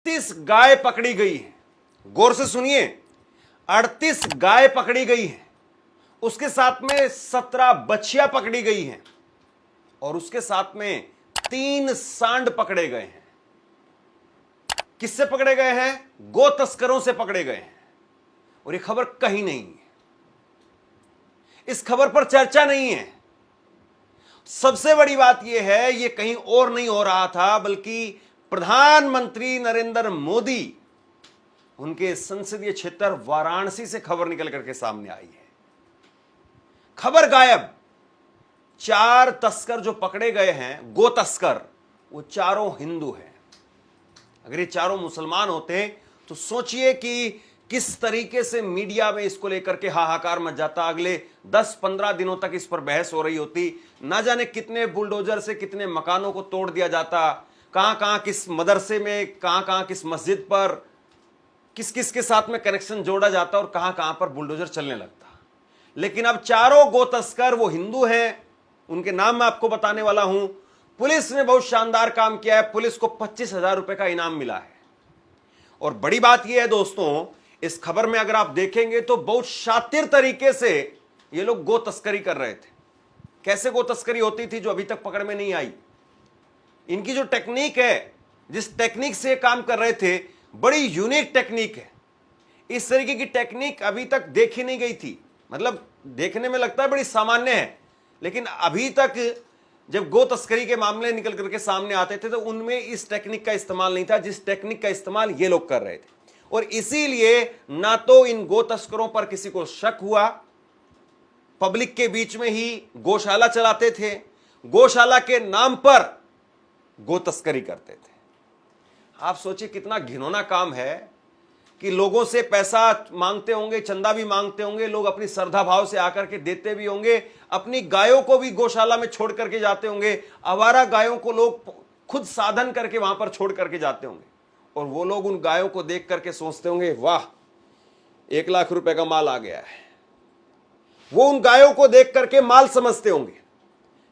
38 गाय पकड़ी गई है। गौर से सुनिए, 38 गाय पकड़ी गई है, उसके साथ में 17 बछिया पकड़ी गई हैं और उसके साथ में 3 सांड पकड़े गए हैं। किससे पकड़े गए हैं? गो तस्करों से पकड़े गए हैं। और यह खबर कहीं नहीं है, इस खबर पर चर्चा नहीं है। सबसे बड़ी बात यह है, यह कहीं और नहीं हो रहा था, बल्कि प्रधानमंत्री नरेंद्र मोदी, उनके संसदीय क्षेत्र वाराणसी से खबर निकल करके सामने आई है। खबर गायब। 4 तस्कर जो पकड़े गए हैं, गो तस्कर, वो चारों हिंदू हैं। अगर ये चारों मुसलमान होते तो सोचिए कि किस तरीके से मीडिया में इसको लेकर के हाहाकार मच जाता। अगले 10-15 दिनों तक इस पर बहस हो रही होती। ना जाने कितने बुलडोजर से कितने मकानों को तोड़ दिया जाता, कहां कहां किस मदरसे में, कहां कहां किस मस्जिद पर किस किस के साथ में कनेक्शन जोड़ा जाता और कहां कहां पर बुलडोजर चलने लगता। लेकिन अब चारों गो तस्कर वो हिंदू हैं, उनके नाम मैं आपको बताने वाला हूं। पुलिस ने बहुत शानदार काम किया है। पुलिस को 25,000 रुपए का इनाम मिला है। और बड़ी बात यह है दोस्तों, इस खबर में अगर आप देखेंगे तो बहुत शातिर तरीके से ये लोग गो तस्करी कर रहे थे। कैसे गो तस्करी होती थी जो अभी तक पकड़ में नहीं आई। इनकी जो टेक्निक है, जिस टेक्निक से काम कर रहे थे, बड़ी यूनिक टेक्निक है। इस तरीके की टेक्निक अभी तक देखी नहीं गई थी। मतलब देखने में लगता है बड़ी सामान्य है, लेकिन अभी तक जब गो तस्करी के मामले निकल करके सामने आते थे तो उनमें इस टेक्निक का इस्तेमाल नहीं था, जिस टेक्निक का इस्तेमाल ये लोग कर रहे थे। और इसीलिए ना तो इन गो तस्करों पर किसी को शक हुआ, पब्लिक के बीच में ही गौशाला चलाते थे, गौशाला के नाम पर गो तस्करी करते थे। आप सोचिए कितना घिनौना काम है कि लोगों से पैसा मांगते होंगे, चंदा भी मांगते होंगे, लोग अपनी श्रद्धा भाव से आकर के देते भी होंगे, अपनी गायों को भी गौशाला में छोड़ करके जाते होंगे, आवारा गायों को लोग खुद साधन करके वहां पर छोड़ करके जाते होंगे। और वो लोग उन गायों को देख करके सोचते होंगे, वाह 1 लाख रुपए का माल आ गया है। वो उन गायों को देख करके माल समझते होंगे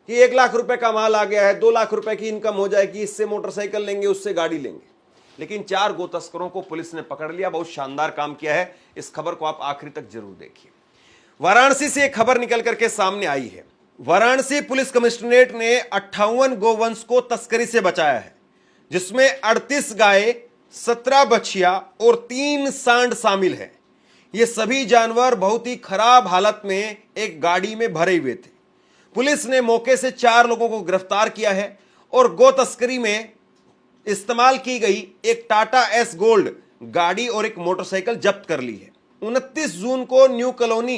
कि 1 लाख रुपए का माल आ गया है, 2 लाख रुपए की इनकम हो जाएगी, इससे मोटरसाइकिल लेंगे, उससे गाड़ी लेंगे। लेकिन 4 गो तस्करों को पुलिस ने पकड़ लिया। बहुत शानदार काम किया है। इस खबर को आप आखिरी तक जरूर देखिए। वाराणसी से एक खबर निकल करके सामने आई है। वाराणसी पुलिस कमिश्नरेट ने 58 गोवंश को तस्करी से बचाया है, जिसमें 38 गाय, 17 बछिया और 3 सांड शामिल है। ये सभी जानवर बहुत ही खराब हालत में एक गाड़ी में भरे हुए थे। पुलिस ने मौके से 4 लोगों को गिरफ्तार किया है और गो तस्करी में इस्तेमाल की गई एक टाटा एस गोल्ड गाड़ी और एक मोटरसाइकिल जब्त कर ली है। 29 जून को न्यू कॉलोनी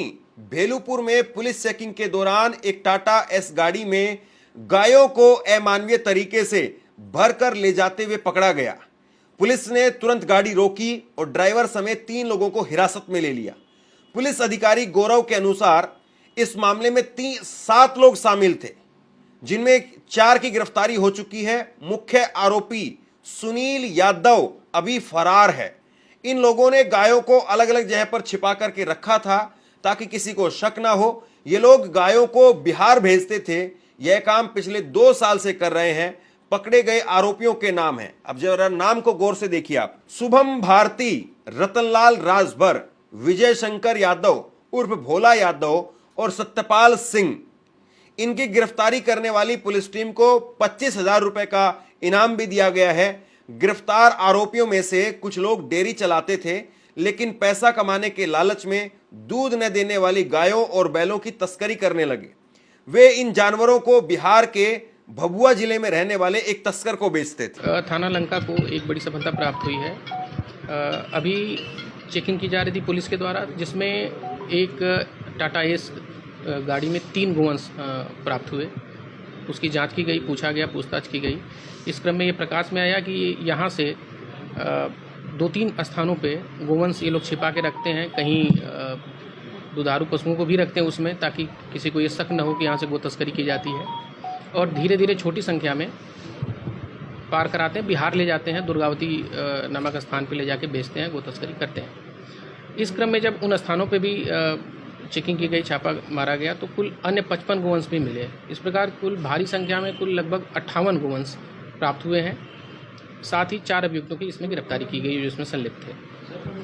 भेलूपुर में पुलिस चेकिंग के दौरान एक टाटा एस गाड़ी में गायों को अमानवीय तरीके से भरकर ले जाते हुए पकड़ा गया। पुलिस ने तुरंत गाड़ी रोकी और ड्राइवर समेत 3 लोगों को हिरासत में ले लिया। पुलिस अधिकारी गौरव के अनुसार इस मामले में 7 लोग शामिल थे, जिनमें 4 की गिरफ्तारी हो चुकी है। मुख्य आरोपी सुनील यादव अभी फरार है। इन लोगों ने गायों को अलग अलग जगह पर छिपा करके रखा था ताकि किसी को शक ना हो। ये लोग गायों को बिहार भेजते थे। यह काम पिछले 2 साल से कर रहे हैं। पकड़े गए आरोपियों के नाम हैं, अब जरा नाम को गौर से देखिए आप। शुभम भारती, रतनलाल राजभर, विजय शंकर यादव उर्फ भोला यादव और सत्यपाल सिंह। इनकी गिरफ्तारी करने वाली पुलिस टीम को 25,000 रुपए का इनाम भी दिया गया है। गिरफ्तार आरोपियों में से कुछ लोग डेयरी चलाते थे, लेकिन पैसा कमाने के लालच में दूध न देने वाली गायों और बैलों की तस्करी करने लगे। वे इन जानवरों को बिहार के भभुआ जिले में रहने वाले एक तस्कर को बेचते थे। थाना लंका को एक बड़ी सफलता प्राप्त हुई है। अभी चेकिंग की जा रही थी पुलिस के द्वारा, जिसमें एक टाटा एस गाड़ी में 3 गोवंश प्राप्त हुए। उसकी जांच की गई, पूछा गया, पूछताछ की गई। इस क्रम में ये प्रकाश में आया कि यहाँ से 2-3 स्थानों पे गोवंश ये लोग छिपा के रखते हैं। कहीं दुधारू पशुओं को भी रखते हैं उसमें, ताकि किसी को ये शक न हो कि यहाँ से गो तस्करी की जाती है। और धीरे धीरे छोटी संख्या में पार कराते हैं, बिहार ले जाते हैं, दुर्गावती नामक स्थान पे ले जाके बेचते हैं, गो तस्करी करते हैं। इस क्रम में जब उन स्थानों पे भी चेकिंग की गई, छापा मारा गया, तो कुल अन्य 55 गोवंश भी मिले। इस प्रकार कुल भारी संख्या में कुल लगभग 58 गोवंश प्राप्त हुए हैं। साथ ही 4 अभियुक्तों की इसमें गिरफ्तारी की गई जो इसमें संलिप्त थे।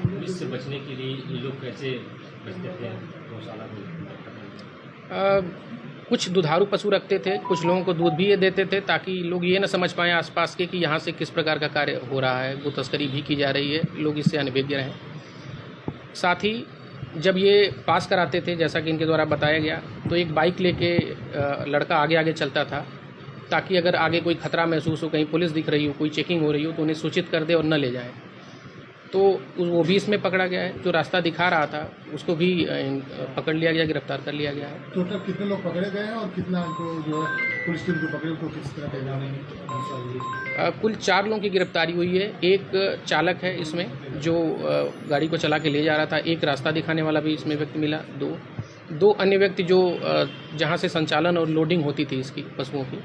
पुलिस से बचने के लिए ये लोग कैसे बचते थे गौशाला में? कुछ दुधारू पशु रखते थे, कुछ लोगों को दूध भी ये देते थे ताकि लोग ये न समझ पाएँ आसपास के कि यहाँ से किस प्रकार का कार्य हो रहा है, गो तस्करी भी की जा रही है, लोग इससे अनभिज्ञ रहें। साथ ही जब ये पास कराते थे, जैसा कि इनके द्वारा बताया गया, तो एक बाइक लेके लड़का आगे आगे चलता था ताकि अगर आगे कोई खतरा महसूस हो, कहीं पुलिस दिख रही हो, कोई चेकिंग हो रही हो, तो उन्हें सूचित कर दे और न ले जाए। तो वो भी इसमें पकड़ा गया है। जो रास्ता दिखा रहा था उसको भी पकड़ लिया गया, गिरफ्तार कर लिया गया है। टोटल कितने लोग पकड़े गए हैं और कितना इनको जो है पुलिस टीम को पकड़े उनको किस तरह पहचाने? कुल 4 लोगों की गिरफ्तारी हुई है। एक चालक है इसमें जो गाड़ी को चला के ले जा रहा था, एक रास्ता दिखाने वाला भी इसमें व्यक्ति मिला, दो अन्य व्यक्ति जो जहां से संचालन और लोडिंग होती थी इसकी पशुओं की,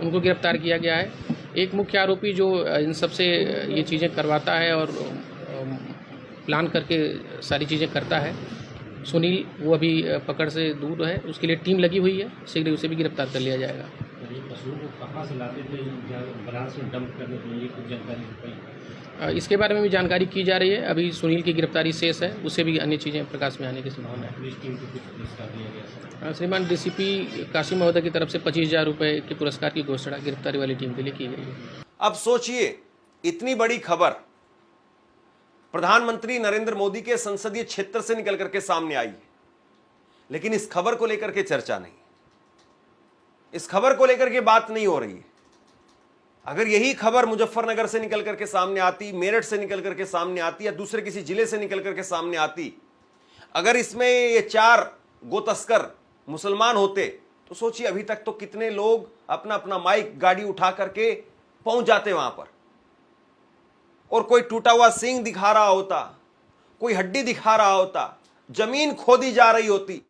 उनको गिरफ्तार किया गया है। एक मुख्य आरोपी जो इन सबसे ये चीज़ें करवाता है और प्लान करके सारी चीज़ें करता है, सुनील, वो अभी पकड़ से दूर है, उसके लिए टीम लगी हुई है, शीघ्र उसे भी गिरफ्तार कर लिया जाएगा। ये पशुओं को कहाँ से लाते थे बनारस में डंप करने के लिए, कुछ जानकारी? इसके बारे में भी जानकारी की जा रही है। अभी सुनील की गिरफ्तारी शेष है, उससे भी अन्य चीज़ें प्रकाश में आने की संभावना है। पुलिस टीम को कुछ पुरस्कार दिया गया? श्रीमान डीसीपी काशी महोदय की तरफ से 25,000 रुपये के पुरस्कार की घोषणा गिरफ्तारी वाली टीम के लिए की गई है। अब सोचिए, इतनी बड़ी खबर प्रधानमंत्री नरेंद्र मोदी के संसदीय क्षेत्र से निकल करके सामने आई है, लेकिन इस खबर को लेकर के चर्चा नहीं, इस खबर को लेकर के बात नहीं हो रही है। अगर यही खबर मुजफ्फरनगर से निकल करके सामने आती, मेरठ से निकल करके सामने आती या दूसरे किसी जिले से निकल करके सामने आती, अगर इसमें ये 4 गो तस्कर मुसलमान होते, तो सोचिए अभी तक तो कितने लोग अपना अपना माइक गाड़ी उठा करके पहुंच जाते वहां पर, और कोई टूटा हुआ सींग दिखा रहा होता, कोई हड्डी दिखा रहा होता, जमीन खोदी जा रही होती।